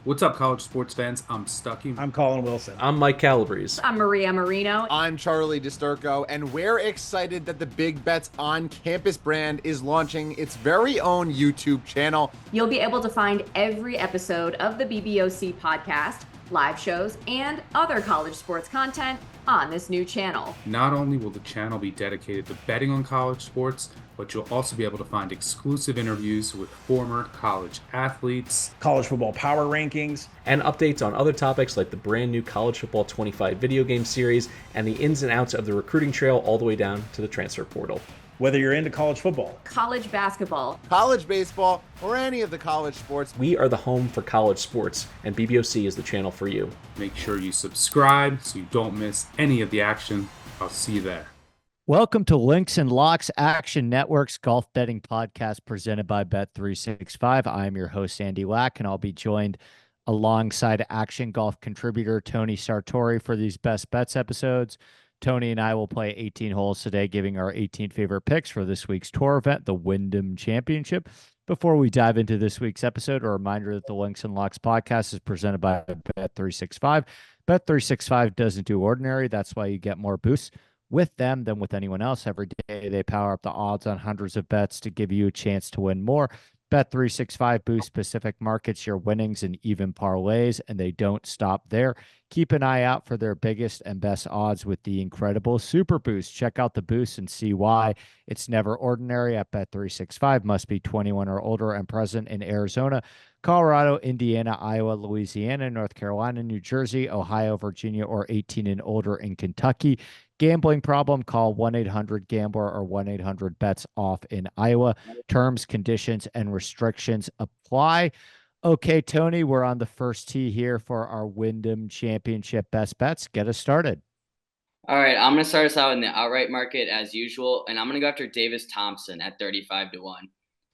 What's up, college sports fans? I'm Stucky. I'm Colin Wilson. I'm Mike Calabrese. I'm Maria Marino. I'm Charlie DiSturco, and we're excited that the Big Bets on Campus brand is launching its very own YouTube channel. You'll be able to find every episode of the BBOC podcast, live shows, and other college sports content on this new channel. Not only will the channel be dedicated to betting on college sports, but you'll also be able to find exclusive interviews with former college athletes, college football power rankings, and updates on other topics like the brand new College Football 25 video game series and the ins and outs of the recruiting trail all the way down to the transfer portal. Whether you're into college football, college basketball, college baseball, or any of the college sports, we are the home for college sports, and BBOC is the channel for you. Make sure you subscribe so you don't miss any of the action. I'll see you there. Welcome to Links and Locks Action Network's golf betting podcast presented by Bet365. I'm your host, Andy Lack, and I'll be joined alongside Action Golf contributor Tony Sartori for these Best Bets episodes. Tony and I will play 18 holes today, giving our 18 favorite picks for this week's tour event, the Wyndham Championship. Before we dive into this week's episode, a reminder that the Links and Locks podcast is presented by Bet365. Bet365 doesn't do ordinary. That's why you get more boosts with them than with anyone else. Every day they power up the odds on hundreds of bets to give you a chance to win more. Bet365 boosts specific markets, your winnings, and even parlays, and they don't stop there. Keep an eye out for their biggest and best odds with the incredible Super Boost. Check out the boost and see why. It's never ordinary at Bet365. Must be 21 or older and present in Arizona, Colorado, Indiana, Iowa, Louisiana, North Carolina, New Jersey, Ohio, Virginia, or 18 and older in Kentucky. Gambling problem? Call 1-800-GAMBLER or 1-800-BETS-OFF in Iowa. Terms, conditions, and restrictions apply. Okay, Tony, we're on the first tee here for our Wyndham Championship Best Bets. Get us started. All right, I'm going to start us out in the outright market as usual, and I'm going to go after Davis Thompson at 35-1.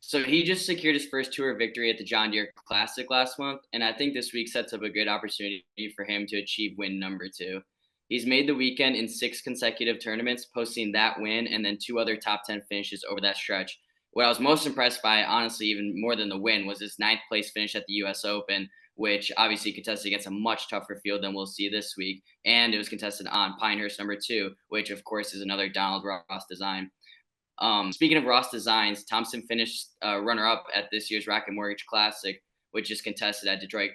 So he just secured his first tour victory at the John Deere Classic last month, and I think this week sets up a good opportunity for him to achieve win number 2. He's made the weekend in 6 consecutive tournaments, posting that win and then 2 other top 10 finishes over that stretch. What I was most impressed by, honestly, even more than the win, was his 9th place finish at the U.S. Open, which obviously contested against a much tougher field than we'll see this week. And it was contested on Pinehurst number 2, which, of course, is another Donald Ross design. Speaking of Ross designs, Thompson finished runner-up at this year's Rocket Mortgage Classic, which is contested at Detroit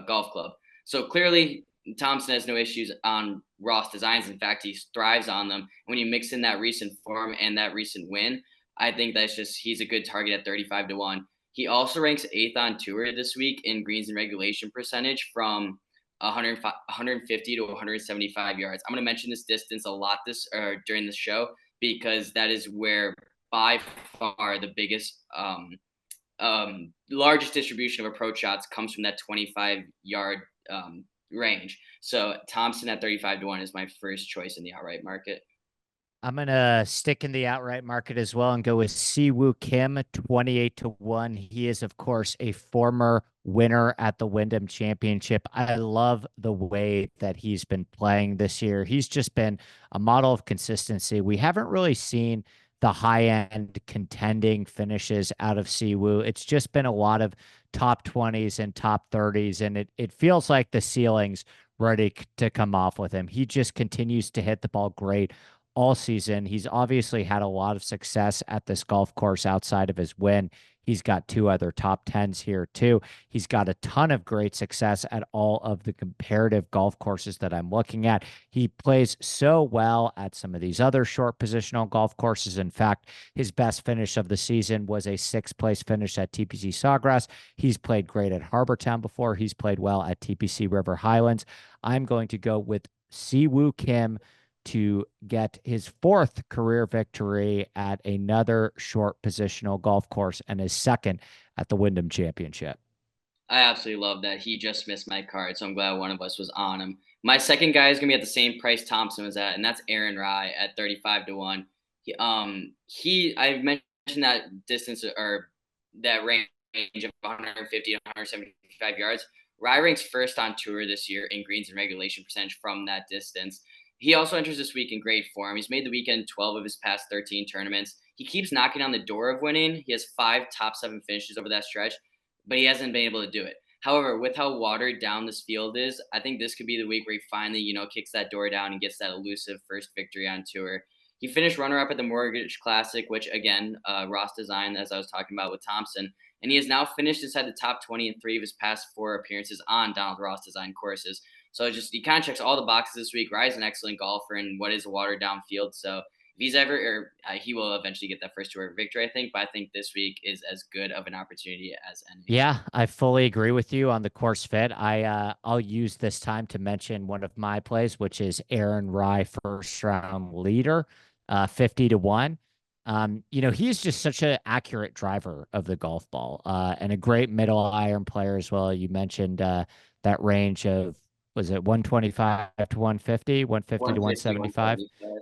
Golf Club. So clearly, Thompson has no issues on Ross designs. In fact, he thrives on them. When you mix in that recent form and that recent win, I think that's just he's a good target at 35-1. He also ranks 8th on tour this week in greens and regulation percentage from 150 to 175 yards. I'm going to mention this distance a lot during the show because that is where by far the biggest largest distribution of approach shots comes from that 25-yard range. So Thompson at 35-1 is my first choice in the outright market. I'm going to stick in the outright market as well and go with Siwoo Kim, 28-1. He is, of course, a former winner at the Wyndham Championship. I love the way that he's been playing this year. He's just been a model of consistency. We haven't really seen the high-end contending finishes out of Siwoo. It's just been a lot of top 20s and top 30s, and it feels like the ceiling's ready to come off with him. He just continues to hit the ball great all season. He's obviously had a lot of success at this golf course outside of his win. He's got 2 other top 10s here too. He's got a ton of great success at all of the comparative golf courses that I'm looking at. He plays so well at some of these other short positional golf courses. In fact, his best finish of the season was a 6th place finish at TPC Sawgrass. He's played great at Harbortown before. He's played well at TPC River Highlands. I'm going to go with Siwoo Kim to get his 4th career victory at another short positional golf course and his 2nd at the Wyndham Championship. I absolutely love that. He just missed my card, so I'm glad one of us was on him. My second guy is going to be at the same price Thompson was at, and that's Aaron Rai at 35-1. I've mentioned that distance or that range of 150 to 175 yards. Rai ranks 1st on tour this year in greens and regulation percentage from that distance. He also enters this week in great form. He's made the weekend 12 of his past 13 tournaments. He keeps knocking on the door of winning. He has 5 top 7 finishes over that stretch, but he hasn't been able to do it. However, with how watered down this field is, I think this could be the week where he finally, kicks that door down and gets that elusive first victory on tour. He finished runner-up at the Mortgage Classic, which again, Ross designed, as I was talking about with Thompson, and he has now finished inside the top 20 in 3 of his past 4 appearances on Donald Ross designed courses. So he kind of checks all the boxes this week. Rye's an excellent golfer in what is a watered down field. So if he's ever, he will eventually get that first tour victory, I think. But I think this week is as good of an opportunity as any. Yeah, I fully agree with you on the course fit. I'll use this time to mention one of my plays, which is Aaron Rye first round leader, 50-1. He's just such an accurate driver of the golf ball, and a great middle iron player as well. You mentioned that range of, was it 125 to 150, 150 to 175?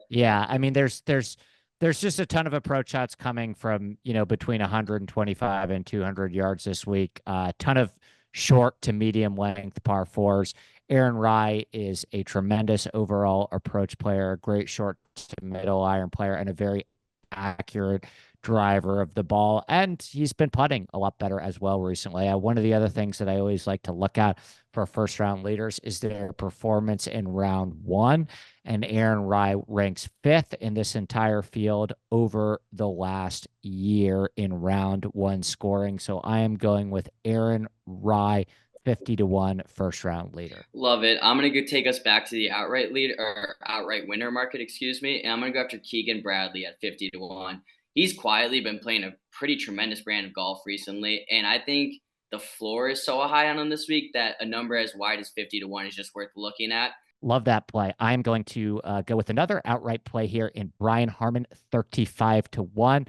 Yeah, I mean, there's just a ton of approach shots coming from, between 125 and 200 yards this week. Ton of short to medium length par fours. Aaron Rye is a tremendous overall approach player, a great short to middle iron player, and a very accurate driver of the ball. And he's been putting a lot better as well recently. One of the other things that I always like to look at for first round leaders is their performance in round 1. And Aaron Rye ranks 5th in this entire field over the last year in round 1 scoring. So I am going with Aaron Rye, 50-1 first round leader. Love it. I'm going to take us back to the outright lead or outright winner market, excuse me. And I'm going to go after Keggan Bradley at 50-1. He's quietly been playing a pretty tremendous brand of golf recently. And I think the floor is so high on him this week that a number as wide as 50-1 is just worth looking at. Love that play. I'm going to go with another outright play here in Brian Harman, 35-1.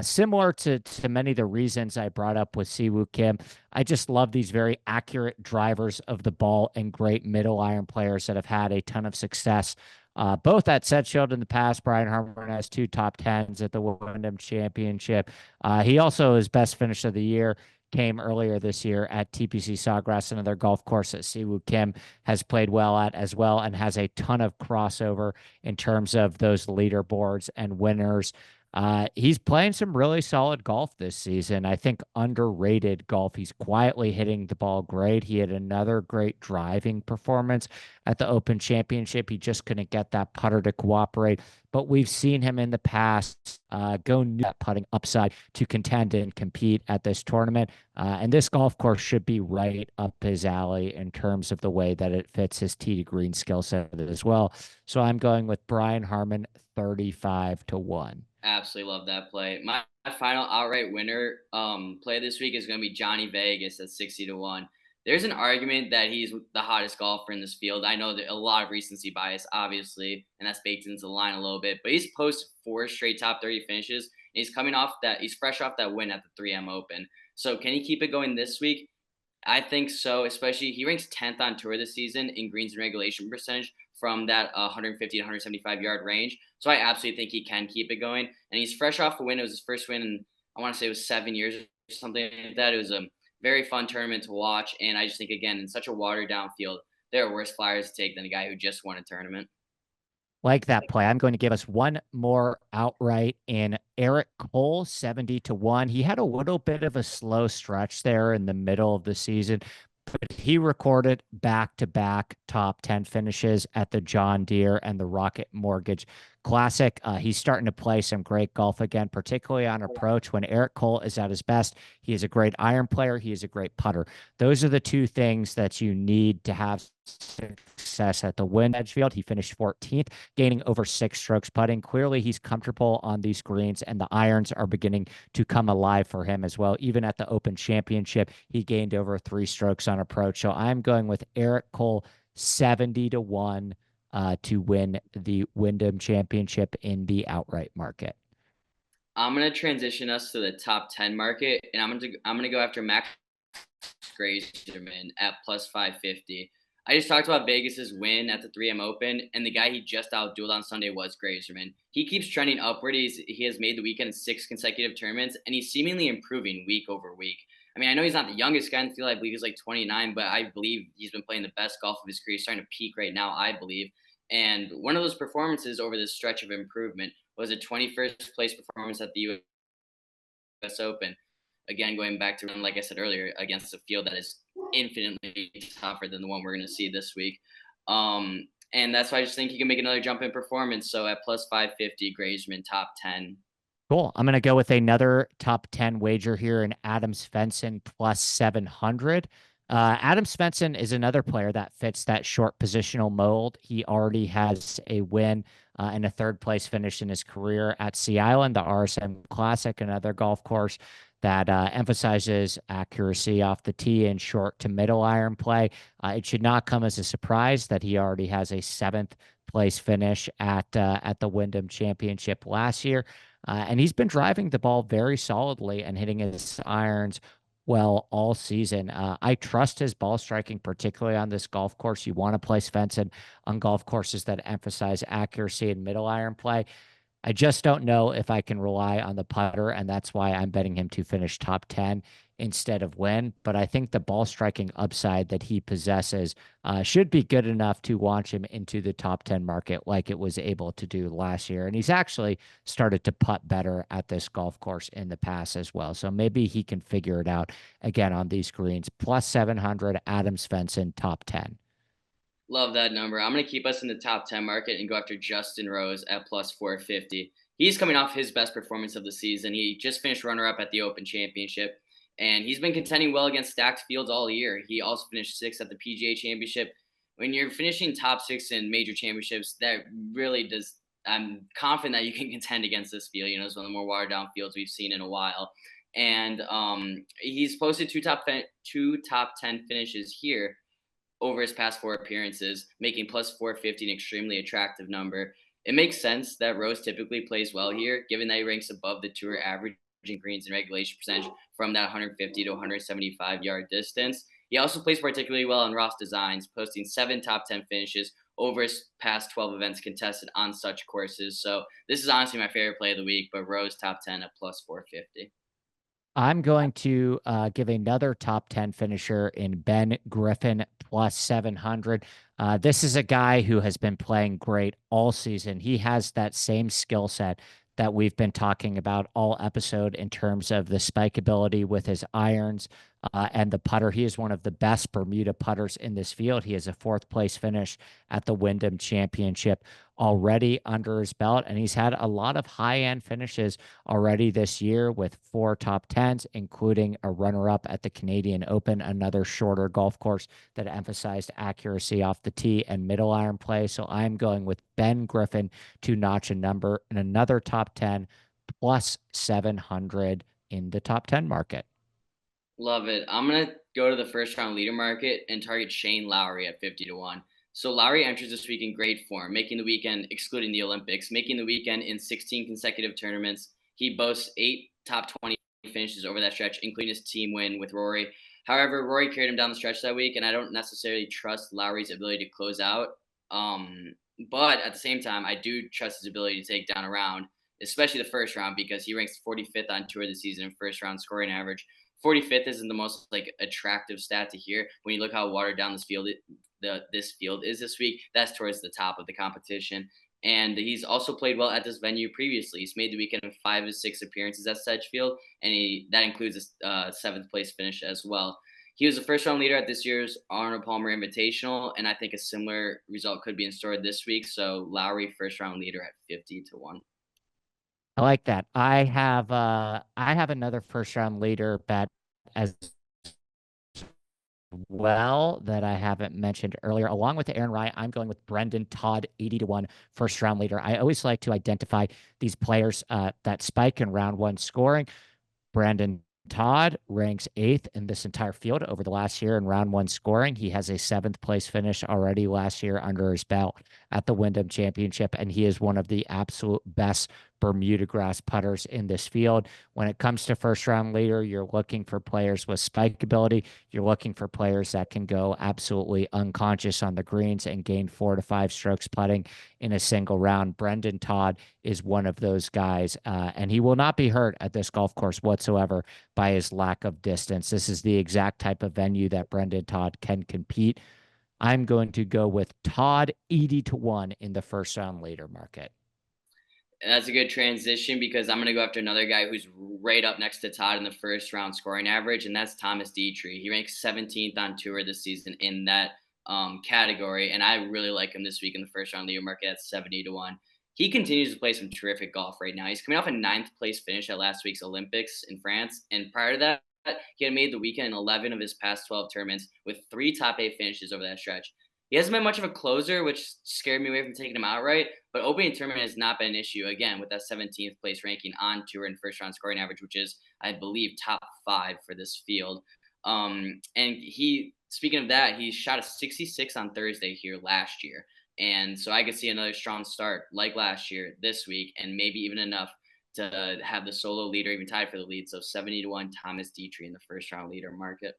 Similar to many of the reasons I brought up with Siwoo Kim. I just love these very accurate drivers of the ball and great middle iron players that have had a ton of success. Both at Sedgefield in the past. Brian Harman has 2 top 10s at the Wyndham Championship. He also, his best finish of the year came earlier this year at TPC Sawgrass, another golf course that Siwoo Kim has played well at as well, and has a ton of crossover in terms of those leaderboards and winners. He's playing some really solid golf this season. I think underrated golf. He's quietly hitting the ball great. He had another great driving performance at the Open Championship. He just couldn't get that putter to cooperate. But we've seen him in the past go that putting upside to contend and compete at this tournament. And this golf course should be right up his alley in terms of the way that it fits his tee to green skill set as well. So I'm going with Brian Harman, 35-1. Absolutely love that play. My final outright winner play this week is going to be Jhonattan Vegas at 60-1. There's an argument that he's the hottest golfer in this field. I know that a lot of recency bias, obviously, and that's baked into the line a little bit. But he's posted 4 straight top 30 finishes. And he's coming off that. He's fresh off that win at the 3M Open. So can he keep it going this week? I think so. Especially he ranks 10th on tour this season in greens and regulation percentage from that 150 to 175 yard range. So I absolutely think he can keep it going. And he's fresh off a win. It was his first win in, I want to say it was 7 years or something like that. It was a very fun tournament to watch. And I just think, again, in such a watered down field, there are worse flyers to take than a guy who just won a tournament. Like that play. I'm going to give us one more outright in Eric Cole, 70-1. He had a little bit of a slow stretch there in the middle of the season, but he recorded back-to-back top 10 finishes at the John Deere and the Rocket Mortgage Classic. He's starting to play some great golf again, particularly on approach. When Eric Cole is at his best, he is a great iron player. He is a great putter. Those are the 2 things that you need to have success at the Wynn Edgefield. He finished 14th, gaining over 6 strokes putting. Clearly, he's comfortable on these greens, and the irons are beginning to come alive for him as well. Even at the Open Championship, he gained over 3 strokes on approach. So I'm going with Eric Cole, 70-1. To win the Wyndham Championship in the outright market. I'm gonna transition us to the top 10 market, and I'm gonna go after Max Greyserman at plus 550. I just talked about Vegas's win at the 3M Open, and the guy he just outdueled on Sunday was Greyserman. He keeps trending upward. He has made the weekend in 6 consecutive tournaments, and he's seemingly improving week over week. I mean, I know he's not the youngest guy in the field. I believe he's like 29, but I believe he's been playing the best golf of his career. He's starting to peak right now, I believe. And one of those performances over this stretch of improvement was a 21st place performance at the US Open. again, going back to, like I said earlier, against a field that is infinitely tougher than the one we're going to see this week. And that's why I just think he can make another jump in performance. So at plus 550, Greyserman top 10. Cool. I'm going to go with another top 10 wager here in Adam Svensson plus 700. Adam Svensson is another player that fits that short positional mold. He already has a win and a third place finish in his career at Sea Island, the RSM Classic, another golf course that emphasizes accuracy off the tee and short to middle iron play. It should not come as a surprise that he already has a seventh place finish at the Wyndham Championship last year. And he's been driving the ball very solidly and hitting his irons well all season. I trust his ball striking, particularly on this golf course. You want to play Svensson on golf courses that emphasize accuracy and middle iron play. I just don't know if I can rely on the putter, and that's why I'm betting him to finish top 10 instead of win. But I think the ball striking upside that he possesses should be good enough to launch him into the top 10 market like it was able to do last year. And he's actually started to putt better at this golf course in the past as well. So maybe he can figure it out again on these greens. Plus 700, Adam Svensson, top 10. Love that number. I'm going to keep us in the top 10 market and go after Justin Rose at plus 450. He's coming off his best performance of the season. He just finished runner-up at the Open Championship, and he's been contending well against stacked fields all year. He also finished sixth at the PGA Championship. When you're finishing top six in major championships, that really does – I'm confident that you can contend against this field. It's one of the more watered-down fields we've seen in a while. And he's posted two top 10 finishes here over his past four appearances, making plus 450 an extremely attractive number. It makes sense that Rose typically plays well here, given that he ranks above the tour average in greens and regulation percentage from that 150 to 175 yard distance. He also plays particularly well on Ross Designs, posting 7 top 10 finishes over his past 12 events contested on such courses. So this is honestly my favorite play of the week, but Rose top 10 at plus 450. I'm going to give another top 10 finisher in Ben Griffin plus 700. This is a guy who has been playing great all season. He has that same skill set that we've been talking about all episode in terms of the spike ability with his irons and the putter. He is one of the best Bermuda putters in this field. He has a 4th place finish at the Wyndham Championship already under his belt, and he's had a lot of high-end finishes already this year with 4 top 10s, including a runner-up at the Canadian Open, another shorter golf course that emphasized accuracy off the tee and middle iron play. So I'm going with Ben Griffin to notch a number in another top 10 plus 700 in the top 10 market. Love it. I'm going to go to the first round leader market and target Shane Lowry at 50 to 1. So Lowry enters this week in great form, making the weekend, excluding the Olympics, making the weekend in 16 consecutive tournaments. He boasts 8 top 20 finishes over that stretch, including his team win with Rory. However, Rory carried him down the stretch that week, and I don't necessarily trust Lowry's ability to close out. But at the same time, I do trust his ability to take down a round, especially the first round, because he ranks 45th on tour this season in first round scoring average. 45th isn't the most attractive stat to hear when you look how watered down this field is this week. That's towards the top of the competition. And he's also played well at this venue previously. He's made the weekend of 5 of 6 appearances at Sedgefield, and that includes a 7th place finish as well. He was the first round leader at this year's Arnold Palmer Invitational, and I think a similar result could be in store this week. So Lowry, first round leader at 50 to 1. I like that. I have another first round leader bet as well that I haven't mentioned earlier. Along with Aaron Rai, I'm going with Brendon Todd, 80 to 1 first round leader. I always like to identify these players that spike in round 1 scoring. Brendon Todd ranks 8th in this entire field over the last year in round 1 scoring. He has a 7th place finish already last year under his belt at the Wyndham Championship, and he is one of the absolute best Bermuda grass putters in this field. When it comes to first round leader, you're looking for players with spike ability. You're looking for players that can go absolutely unconscious on the greens and gain 4 to 5 strokes putting in a single round. Brendon Todd is one of those guys, and he will not be hurt at this golf course whatsoever by his lack of distance. This is the exact type of venue that Brendon Todd can compete. I'm going to go with Todd, 80 to 1 in the first round leader market. That's a good transition because I'm going to go after another guy who's right up next to Todd in the first round scoring average, and that's Thomas Detry. He ranks 17th on tour this season in that category, and I really like him this week in the first round leader market at 70-1. He continues to play some terrific golf right now. He's coming off a 9th place finish at last week's Olympics in France, and prior to that, he had made the weekend in 11 of his past 12 tournaments with 3 top 8 finishes over that stretch. He hasn't been much of a closer, which scared me away from taking him outright. But opening tournament has not been an issue, again, with that 17th place ranking on tour and first round scoring average, which is, I believe, top 5 for this field. And speaking of that, he shot a 66 on Thursday here last year. And so I could see another strong start like last year this week, and maybe even enough to have the solo leader even tied for the lead. So 70-1 Thomas Detry in the first round leader market.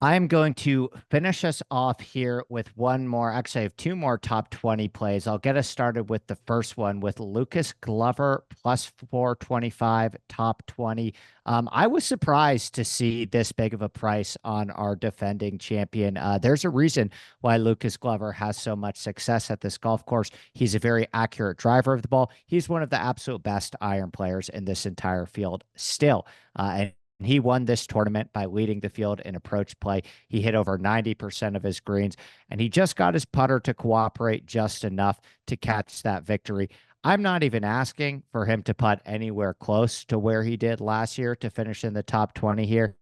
I'm going to finish us off here with one more. Actually, I have 2 more top 20 plays. I'll get us started with the first one with Lucas Glover plus 425 top 20. I was surprised to see this big of a price on our defending champion. There's a reason why Lucas Glover has so much success at this golf course. He's a very accurate driver of the ball. He's one of the absolute best iron players in this entire field still. And he won this tournament by leading the field in approach play. He hit over 90% of his greens, and he just got his putter to cooperate just enough to catch that victory. I'm not even asking for him to putt anywhere close to where he did last year to finish in the top 20 here.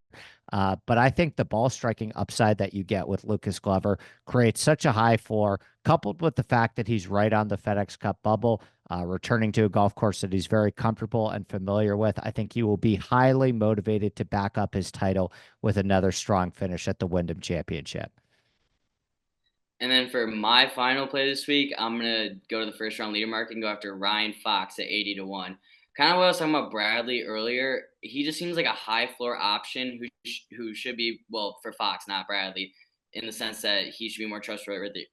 But I think the ball striking upside that you get with Lucas Glover creates such a high floor, coupled with the fact that he's right on the FedEx Cup bubble, returning to a golf course that he's very comfortable and familiar with. I think he will be highly motivated to back up his title with another strong finish at the Wyndham Championship. And then for my final play this week, I'm going to go to the first round leader market and go after Ryan Fox at 80-1. Kind of what I was talking about Bradley earlier. He just seems like a high floor option who should be, well, for Fox, not Bradley, in the sense that he should be more trustworthy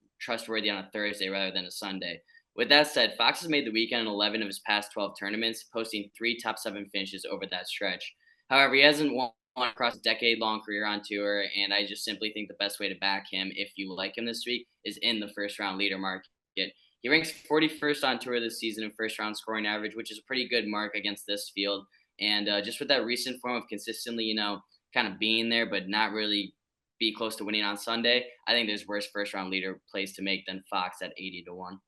on a Thursday rather than a Sunday. With that said, Fox has made the weekend in 11 of his past 12 tournaments, posting 3 top 7 finishes over that stretch. However, he hasn't won across a decade-long career on tour, and I just simply think the best way to back him, if you like him this week, is in the first-round leader market. He ranks 41st on tour this season in first-round scoring average, which is a pretty good mark against this field. And just with that recent form of consistently, kind of being there but not really be close to winning on Sunday, I think there's worse first-round leader plays to make than Fox at 80-1.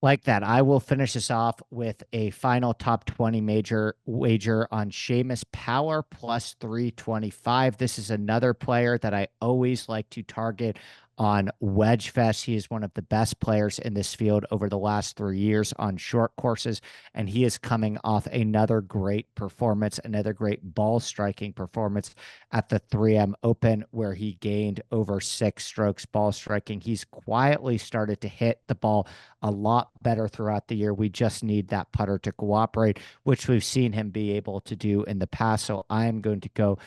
Like that, I will finish this off with a final top 20 major wager on Seamus Power plus 325. This is another player that I always like to target on Wedge Fest. He is one of the best players in this field over the last 3 years on short courses, and he is coming off another great performance, another great ball striking performance at the 3M Open, where he gained over 6 strokes ball striking. He's quietly started to hit the ball a lot better throughout the year. We just need that putter to cooperate, which we've seen him be able to do in the past. So I am going to go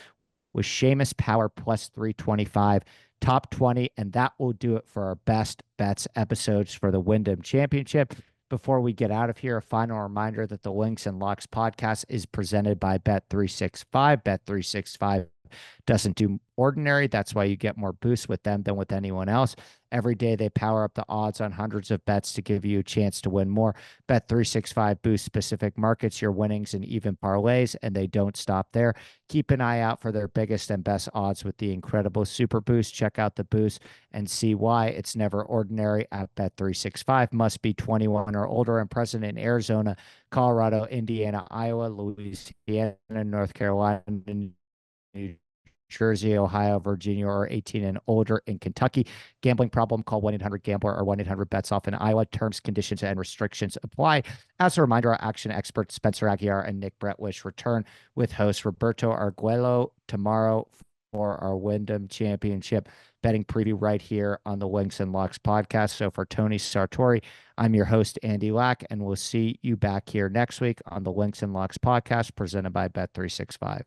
with Seamus Power plus 325. Top 20, and that will do it for our best bets episodes for the Wyndham Championship. Before we get out of here, a final reminder that the Links and Locks podcast is presented by Bet365. Bet365 doesn't do ordinary. That's why you get more boosts with them than with anyone else. Every day they power up the odds on hundreds of bets to give you a chance to win more. Bet365 boosts specific markets, your winnings, and even parlays, and they don't stop there. Keep an eye out for their biggest and best odds with the incredible Super Boost. Check out the boost and see why it's never ordinary at Bet365. Must be 21 or older and present in Arizona, Colorado, Indiana, Iowa, Louisiana, North Carolina, New Jersey, Ohio, Virginia, or 18 and older in Kentucky. Gambling problem? Call 1-800-GAMBLER or 1-800-BETS-OFF in Iowa. Terms, conditions, and restrictions apply. As a reminder, our action experts Spencer Aguiar and Nick Bretwish return with host Roberto Arguello tomorrow for our Wyndham Championship betting preview right here on the Links and Locks podcast. So for Tony Sartori, I'm your host, Andy Lack, and we'll see you back here next week on the Links and Locks podcast presented by Bet365.